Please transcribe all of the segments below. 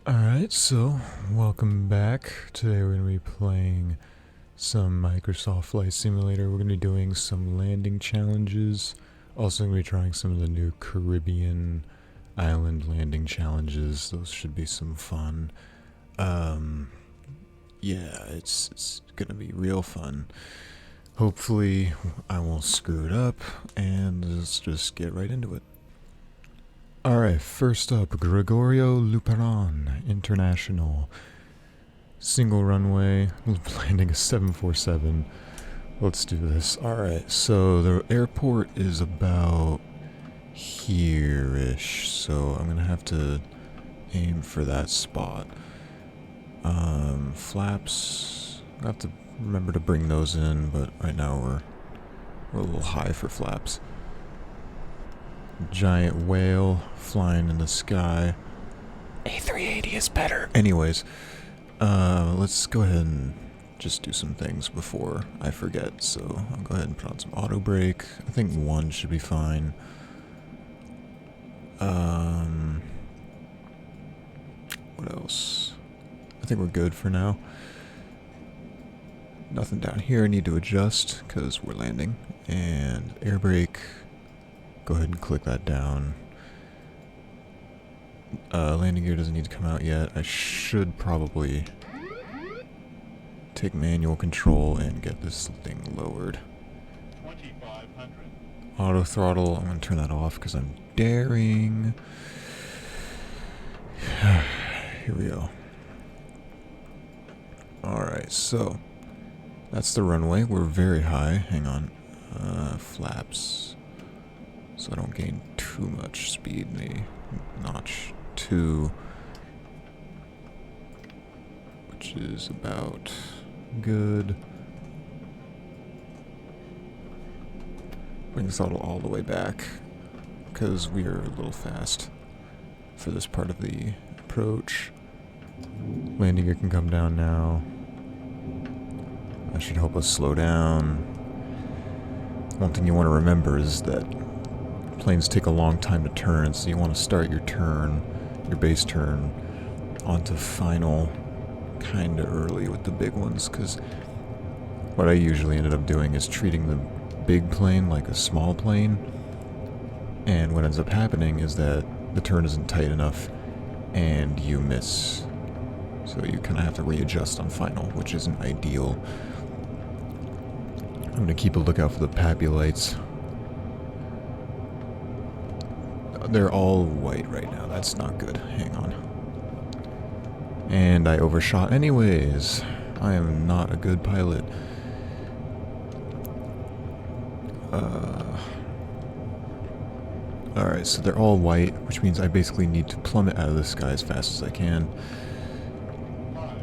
Alright, so welcome back. Today we're going to be playing some Microsoft Flight Simulator. We're going to be doing some landing challenges. Also going to be trying some of the new Caribbean island landing challenges. Those should be some fun. Yeah, it's going to be real fun. Hopefully I won't screw it up, and let's just get right into it. Alright, first up, Gregorio Luperon International. Single runway, landing a 747. Let's do this. Alright, so the airport is about here-ish, so I'm gonna have to aim for that spot. Flaps, I have to remember to bring those in, but right now we're a little high for flaps. Giant whale flying in the sky. A380 is better. Anyways, let's go ahead and just do some things before I forget. So I'll go ahead and put on some auto brake. I think one should be fine. What else? I think we're good for now. Nothing down here I need to adjust because we're landing. And air brake. Go ahead and click that down. Landing gear doesn't need to come out yet. I should probably take manual control and get this thing lowered. 2500. Auto throttle, I'm going to turn that off because I'm daring. Here we go. Alright, so that's the runway. We're very high. Hang on. Flaps. So I don't gain too much speed in the notch 2, which is about good. Bring the throttle all the way back because we are a little fast for this part of the approach. Landing gear can come down now. That should help us slow down. One thing you want to remember is that planes take a long time to turn, so you want to start your turn, your base turn, onto final kinda early with the big ones, because what I usually ended up doing is treating the big plane like a small plane, and what ends up happening is that the turn isn't tight enough and you miss. So you kind of have to readjust on final, which isn't ideal. I'm going to keep a lookout for the PAPI lights. They're all white right now. That's not good. Hang on. And I overshot anyways. I am not a good pilot. Alright, so they're all white, which means I basically need to plummet out of the sky as fast as I can. I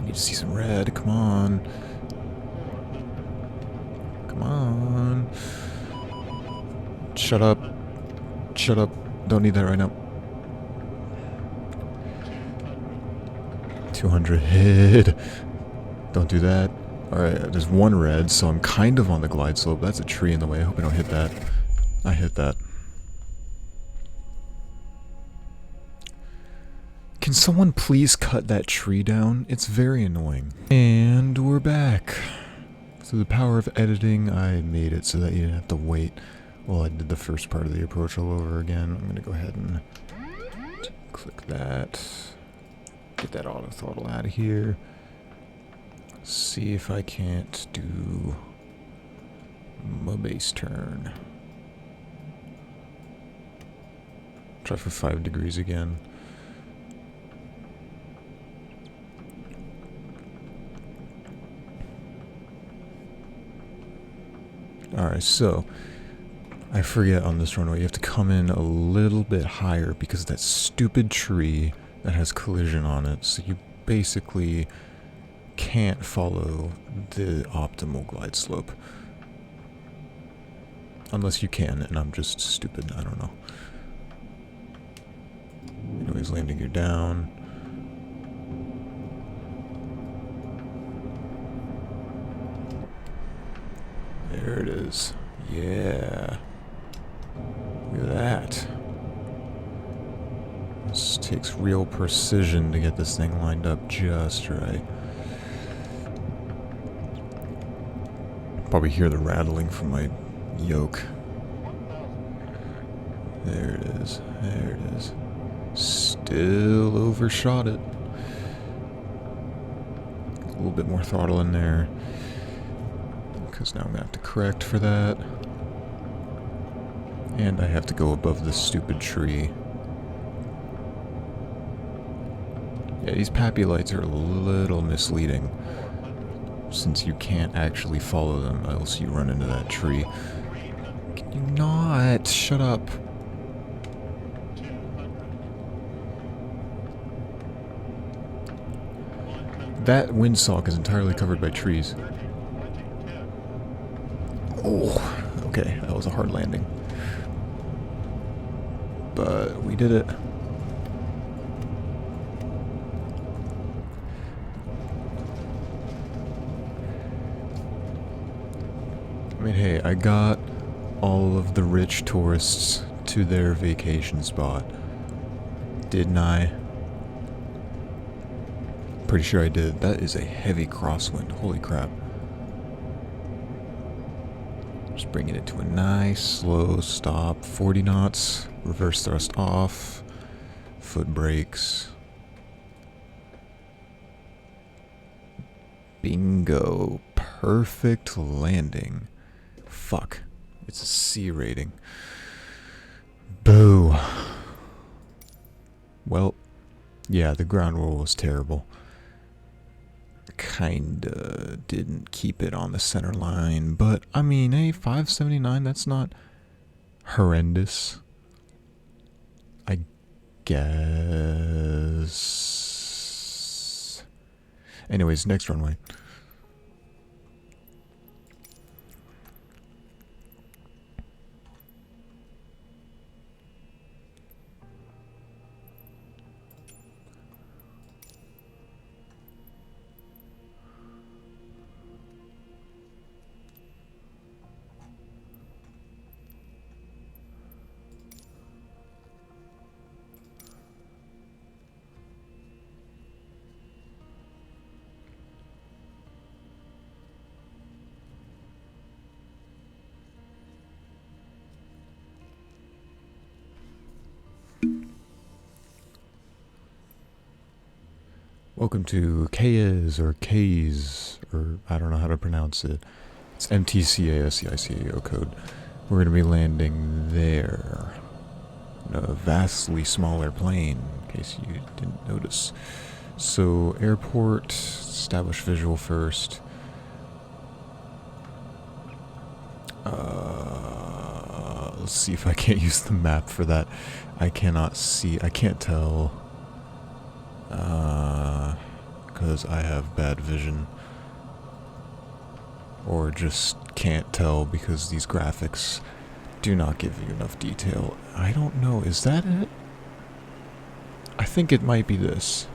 need to see some red. Come on. Come on. Shut up. Shut up. Don't need that right now. 200 hit. Don't do that. Alright, there's one red, so I'm kind of on the glide slope. That's a tree in the way. I hope I don't hit that. I hit that. Can someone please cut that tree down? It's very annoying. And we're back. Through the power of editing, I made it so that you didn't have to wait while I did the first part of the approach all over again. I'm going to go ahead and click that. Get that auto throttle out of here. See if I can't do my base turn. Try for 5 degrees again. Alright, so I forget on this runway you have to come in a little bit higher because of that stupid tree that has collision on it, so you basically can't follow the optimal glide slope. Unless you can, and I'm just stupid, I don't know. Anyways, landing gear down. There it is. Yeah. Look at that. This takes real precision to get this thing lined up just right. Probably hear the rattling from my yoke. There it is. There it is. Still overshot it. A little bit more throttle in there. Because now I'm going to have to correct for that. And I have to go above this stupid tree. Yeah, these pappy lights are a little misleading, since you can't actually follow them, else you run into that tree. Can you not? Shut up. That windsock is entirely covered by trees. Oh, okay, that was a hard landing. But we did it. I mean, hey, I got all of the rich tourists to their vacation spot. Didn't I? Pretty sure I did. That is a heavy crosswind. Holy crap. Just bringing it to a nice slow stop. 40 knots. Reverse thrust off. Foot brakes. Bingo. Perfect landing. Fuck. It's a C rating. Boo. Well, yeah, the ground roll was terrible. Kinda didn't keep it on the center line, but I mean, hey, 579, that's not horrendous. I guess. Anyways, next runway. Welcome to Kayes or Kays, or I don't know how to pronounce it. It's MTCASCICAO code. We're going to be landing there. In a vastly smaller plane, in case you didn't notice. So, airport, establish visual first. Let's see if I can't use the map for that. I cannot see, I can't tell. Because I have bad vision. Or just can't tell because these graphics do not give you enough detail. I don't know, is that it? I think it might be this.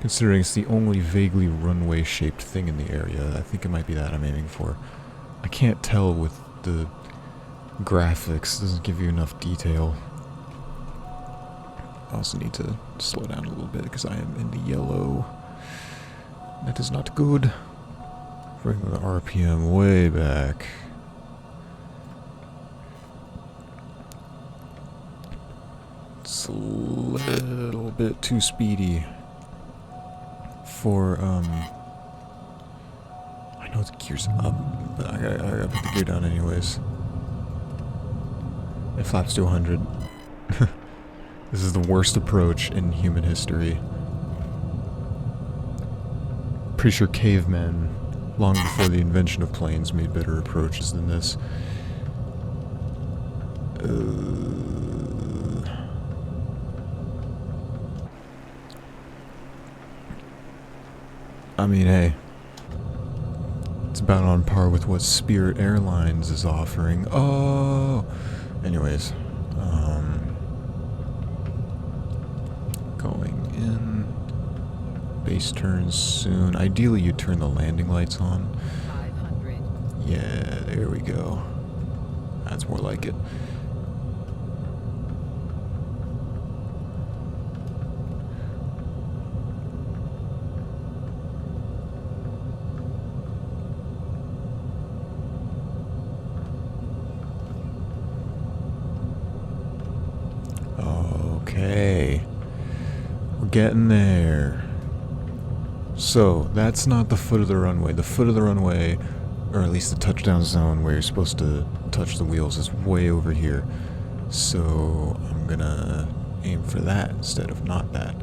Considering it's the only vaguely runway-shaped thing in the area, I think it might be that I'm aiming for. I can't tell with the graphics, it doesn't give you enough detail. I also need to slow down a little bit because I am in the yellow. That is not good. Bring the RPM way back. It's a little bit too speedy for, I know the gear's up, but I gotta put the gear down anyways. It flaps to 100. This is the worst approach in human history. Pretty sure cavemen, long before the invention of planes, made better approaches than this. I mean, hey, it's about on par with what Spirit Airlines is offering. Oh! Anyways, going in. Base turns soon. Ideally, you turn the landing lights on. 500. Yeah, there we go. That's more like it. getting there. So, that's not the foot of the runway. The foot of the runway, or at least the touchdown zone where you're supposed to touch the wheels, is way over here. So, I'm gonna aim for that instead of not that.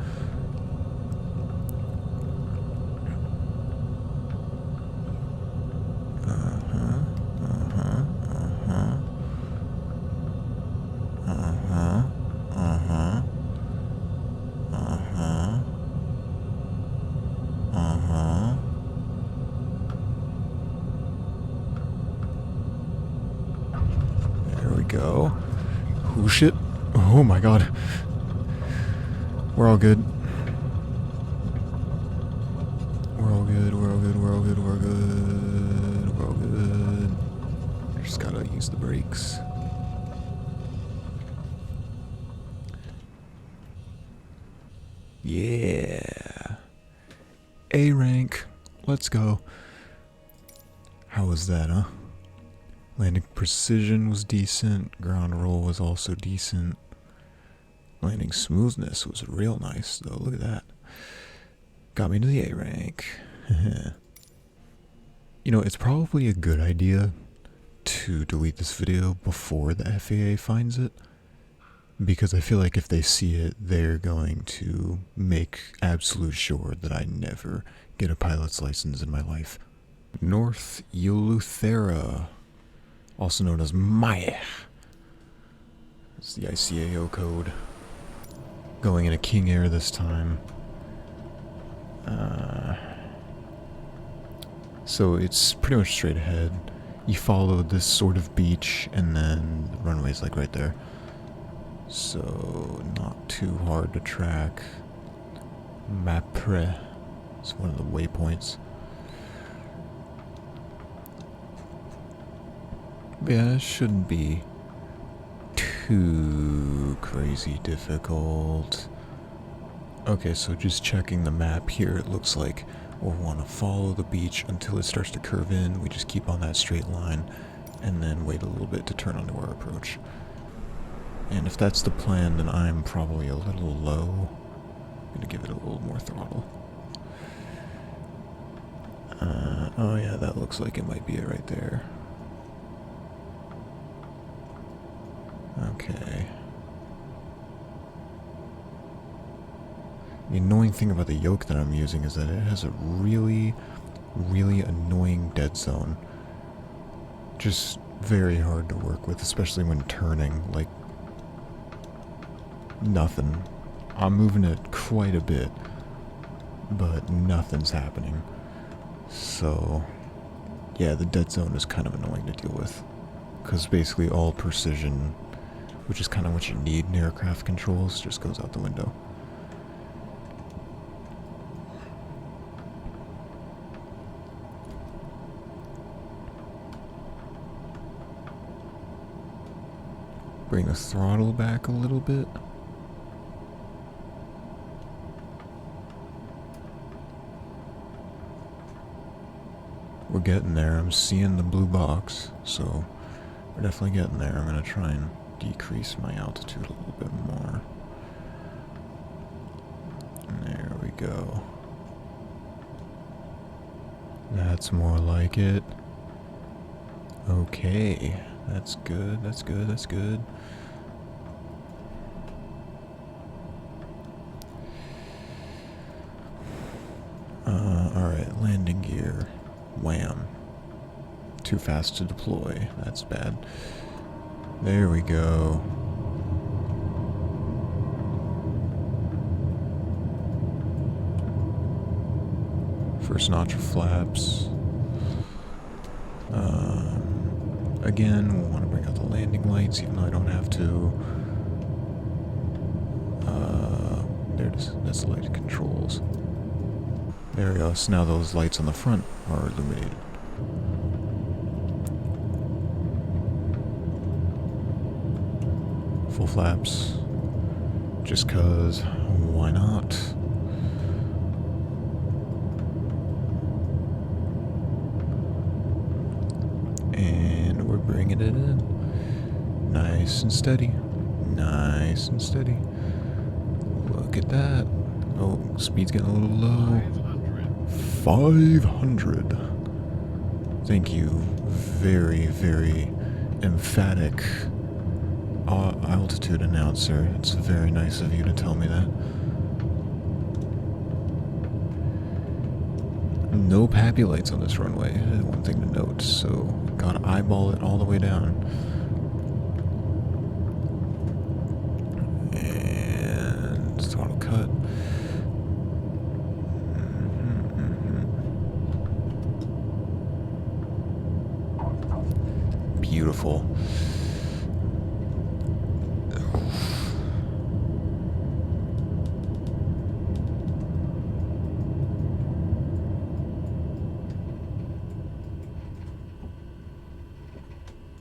Go. Oh shit. Oh my god. We're all good. We're all good, we're all good, we're all good, we're all good, we're all good. Just gotta use the brakes. Yeah. A rank. Let's go. How was that, huh? Landing precision was decent, ground roll was also decent. Landing smoothness was real nice, though. Look at that. Got me to the A rank. You know, it's probably a good idea to delete this video before the FAA finds it, because I feel like if they see it, they're going to make absolute sure that I never get a pilot's license in my life. North Eleuthera, also known as Maya. It's the ICAO code. Going in a King Air this time. So it's pretty much straight ahead. You follow this sort of beach, and then the runway's like right there. So not too hard to track. Mapre is one of the waypoints. Yeah, it shouldn't be too crazy difficult. Okay, so just checking the map here, it looks like we'll want to follow the beach until it starts to curve in. We just keep on that straight line and then wait a little bit to turn onto our approach. And if that's the plan, then I'm probably a little low. I'm gonna give it a little more throttle. Oh yeah, that looks like it might be it right there. Okay. The annoying thing about the yoke that I'm using is that it has a really, really annoying dead zone. Just very hard to work with, especially when turning, like nothing. I'm moving it quite a bit, but nothing's happening. So, yeah, the dead zone is kind of annoying to deal with, because basically all precision, which is kind of what you need in aircraft controls, just goes out the window. Bring the throttle back a little bit. We're getting there. I'm seeing the blue box, so we're definitely getting there. I'm going to try and decrease my altitude a little bit more. And there we go. That's more like it. Okay. That's good, that's good, that's good. Alright, landing gear. Wham. Too fast to deploy. That's bad. There we go. First notch of flaps. Again, we'll want to bring out the landing lights, even though I don't have to. There it is. That's the light controls. There we go. So now those lights on the front are illuminated. Full flaps. Just 'cause, why not? And we're bringing it in. Nice and steady. Nice and steady. Look at that. Oh, speed's getting a little low. 500. Thank you. Very, very emphatic altitude announcer. It's very nice of you to tell me that. No pappy lights on this runway. One thing to note, so gotta eyeball it all the way down. And throttle cut. Beautiful.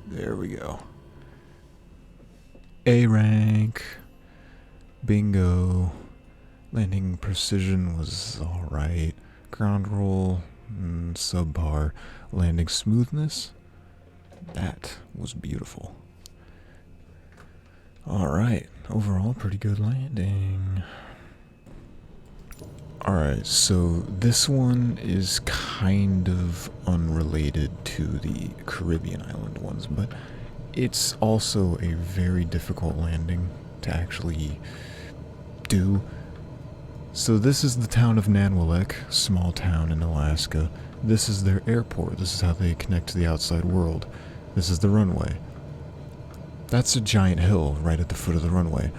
There we go. A rank. Bingo. Landing precision was alright. Ground roll, subpar. Landing smoothness, that was beautiful. Alright, overall pretty good landing. Alright, so this one is kind of unrelated to the Caribbean island ones, but it's also a very difficult landing to actually do. So this is the town of Nanwalek, small town in Alaska. This is their airport. This is how they connect to the outside world. This is the runway. That's a giant hill right at the foot of the runway.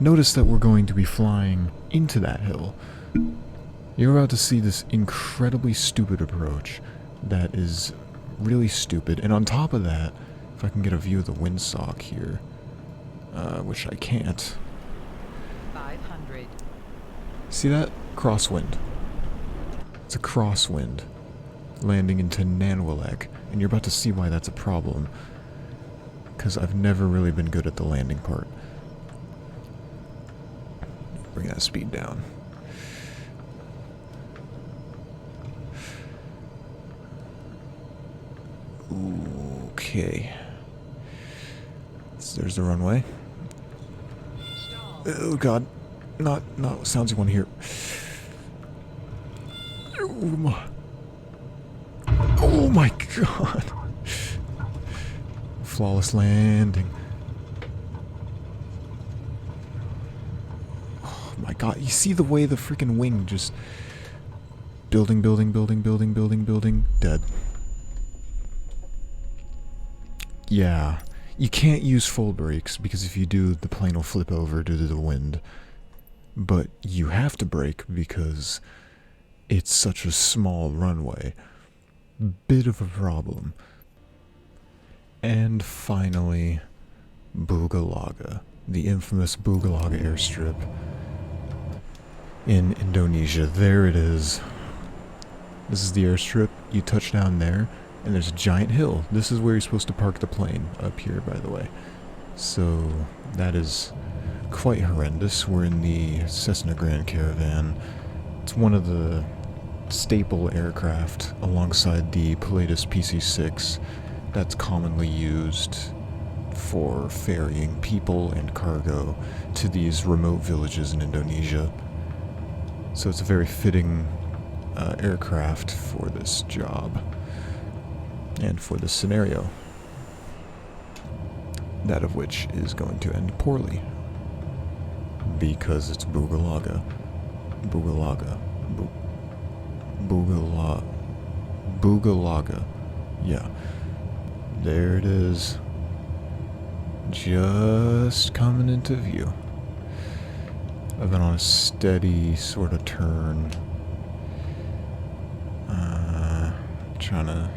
Notice that we're going to be flying into that hill. You're about to see this incredibly stupid approach that is really stupid. And on top of that, if I can get a view of the windsock here, which I can't. 500. See that? Crosswind. It's a crosswind landing into Nanwalek, and you're about to see why that's a problem. Because I've never really been good at the landing part. Bring that speed down. Okay. So there's the runway. Oh god. Not sounds you want to hear. Oh my god. Flawless landing. Oh my god, you see the way the freaking wing just building, dead. Yeah, you can't use full brakes because if you do, the plane will flip over due to the wind. But you have to brake because it's such a small runway. Bit of a problem. And finally, Bugalaga, the infamous Bugalaga airstrip in Indonesia. There it is. This is the airstrip. You touch down there, and there's a giant hill. This is where you're supposed to park the plane, up here, by the way. So, that is quite horrendous. We're in the Cessna Grand Caravan. It's one of the staple aircraft alongside the Pilatus PC-6 that's commonly used for ferrying people and cargo to these remote villages in Indonesia. So it's a very fitting aircraft for this job and for this scenario, that of which is going to end poorly because it's Bugalaga. Bugalaga. Yeah. There it is. Just coming into view. I've been on a steady sort of turn. Trying to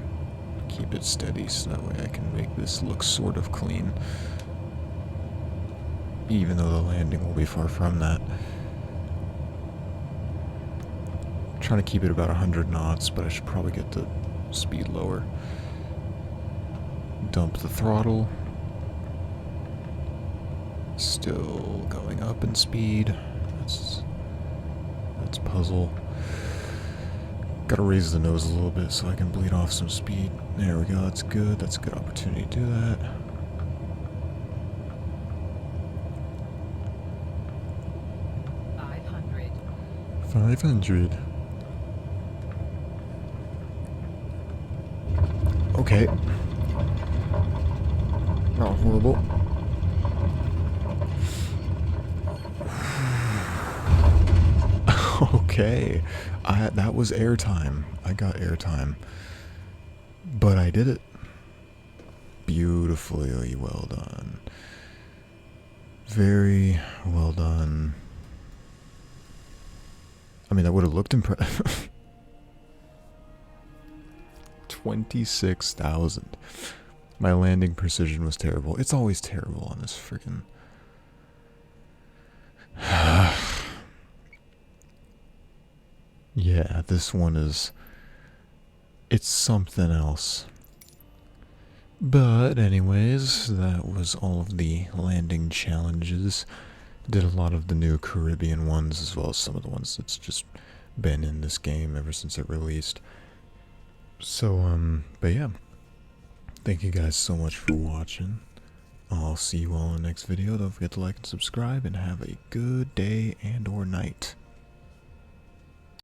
keep it steady so that way I can make this look sort of clean. Even though the landing will be far from that. Trying to keep it about 100 knots, but I should probably get the speed lower. Dump the throttle. Still going up in speed. That's puzzle. Gotta raise the nose a little bit so I can bleed off some speed. There we go, that's good. That's a good opportunity to do that. 500. Okay. Not horrible. Okay. That was airtime. I got airtime. But I did it. Beautifully well done. Very well done. I mean, that would have looked impressive. 26,000. My landing precision was terrible. It's always terrible on this freaking. Yeah, this one is. It's something else. But, anyways, that was all of the landing challenges. Did a lot of the new Caribbean ones, as well as some of the ones that's just been in this game ever since it released. So, but yeah. Thank you guys so much for watching. I'll see you all in the next video. Don't forget to like and subscribe, and have a good day and or night.